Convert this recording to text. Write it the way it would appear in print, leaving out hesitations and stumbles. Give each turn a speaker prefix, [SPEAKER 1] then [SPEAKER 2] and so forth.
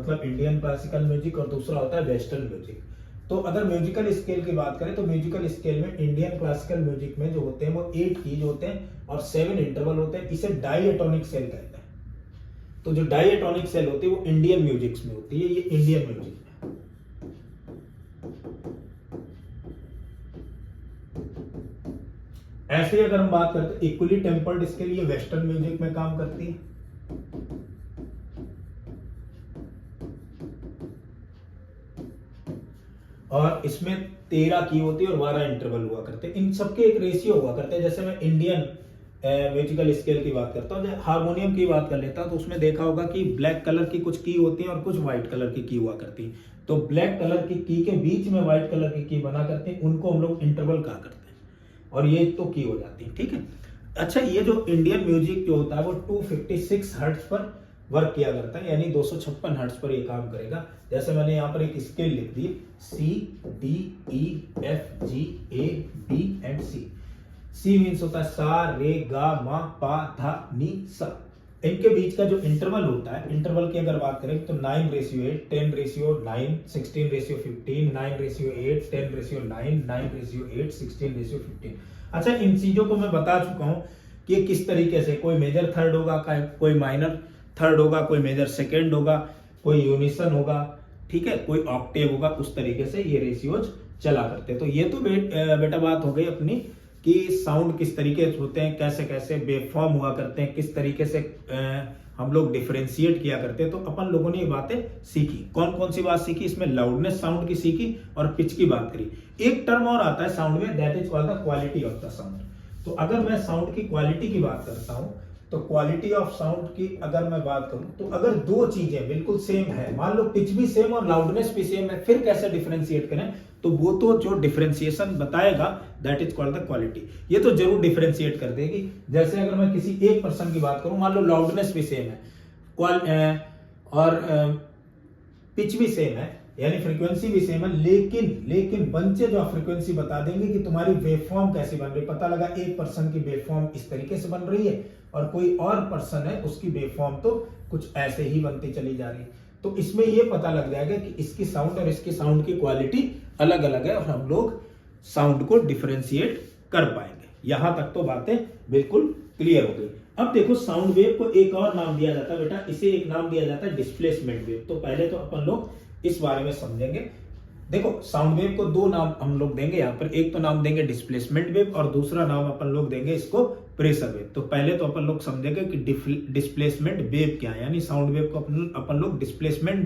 [SPEAKER 1] मतलब Indian classical music, और दूसरा होता है वेस्टर्न म्यूजिक। तो अगर म्यूजिकल स्केल की बात करें तो म्यूजिकल स्केल में इंडियन क्लासिकल म्यूजिक में जो होते हैं वो 8 कीज होते हैं और 7 इंटरवल होते हैं। इसे डाईएटोनिक स्केल कहते हैं। तो जो डाईएटोनिक स्केल होती है वो इंडियन म्यूजिक में होती है, ये इंडियन म्यूजिक में। ऐसे अगर हम बात करते हैं इक्वली टेम्पर्ड स्केल, ये वेस्टर्न म्यूजिक में काम करती है। और इसमें 13 की होती है और 12 इंटरवल हुआ करते हैं। इन सबके एक रेशियो हुआ करते हैं। जैसे मैं इंडियन म्यूजिकल स्केल की बात करता हूँ, हारमोनियम की बात कर लेता हूँ, तो उसमें देखा होगा कि ब्लैक कलर की कुछ की होती है और कुछ व्हाइट कलर की हुआ करती है। तो ब्लैक कलर की के बीच में व्हाइट कलर की बना करते हैं, उनको हम लोग इंटरवल कहा करते हैं, और ये तो की हो जाती है। ठीक है। अच्छा, ये जो इंडियन म्यूजिक जो होता है वो 256 हर्ट्ज पर वर्क किया करता है, यानी 256 हर्ट्ज पर ये काम करेगा। जैसे मैंने यहाँ पर एक स्केल लिख दी, C D E F G A B and C. C means होता है सा रे गा मा पा धा नी सा। इनके बीच का जो इंटरवल होता है, इंटरवल की अगर बात करें तो 9:8, 10:9, 16:15, 9:8, 10:9, 9:8, 16:15। अच्छा, इन चीजों को मैं बता चुका हूं कि किस तरीके से कोई मेजर थर्ड होगा, कोई माइनर थर्ड होगा, कोई मेजर सेकेंड होगा, कोई यूनिसन होगा, ठीक है, कोई ऑक्टेव होगा। उस तरीके से ये रेशियोज चला करते। तो ये तो बेटा बात हो गई अपनी कि साउंड किस तरीके से होते हैं, कैसे कैसे वेवफॉर्म हुआ करते हैं, किस तरीके से हम लोग डिफरेंशिएट किया करते हैं। तो अपन लोगों ने ये बातें सीखी। कौन कौन सी बात सीखी? इसमें लाउडनेस साउंड की सीखी और पिच की बात करी। एक टर्म और आता है साउंड में, that is called the quality of the sound. तो अगर मैं साउंड की क्वालिटी की बात करता हूं, तो क्वालिटी ऑफ साउंड की अगर मैं बात करूं, तो अगर दो चीजें बिल्कुल सेम है, मान लो पिच भी सेम और लाउडनेस भी सेम है, फिर कैसे डिफरेंशिएट करें? तो वो तो जो डिफरेंशिएशन बताएगा that is called the quality. ये तो जरूर डिफरेंशिएट कर देगी। जैसे अगर मैं किसी एक पर्सन की बात करूं, मान लो लाउडनेस भी सेम है और पिच भी सेम है, यानी फ्रीक्वेंसी भी सेम है, लेकिन बंचेज ऑफ फ्रीक्वेंसी बता देंगे कि तुम्हारी वेवफॉर्म कैसी बन रही। पता लगा एक पर्सन की वेवफॉर्म इस तरीके से बन रही है और कोई और पर्सन है उसकी वेवफॉर्म तो कुछ ऐसे ही बनती चली जा रही है। तो इसमें यह पता लग जाएगा कि इसकी साउंड और इसकी साउंड की क्वालिटी अलग अलग है और हम लोग साउंड को डिफरेंशिएट कर पाएंगे। यहां तक तो बातें बिल्कुल क्लियर हो गई। अब देखो, साउंड वेव को एक और नाम दिया जाता है बेटा, इसे एक नाम दिया जाता है डिस्प्लेसमेंट वेव। तो पहले तो अपन लोग इस बारे में समझेंगे। देखो, साउंड वेव को दो नाम हम लोग देंगे यहाँ पर। एक तो नाम देंगे डिस्प्लेसमेंट वेव और दूसरा नाम अपन लोग देंगे इसको प्रेशर वेव। तो पहले तो अपन लोग समझेंगे कि डिस्प्लेसमेंट वेव क्या है, यानी साउंड वेव को अपन लोग डिस्प्लेसमेंट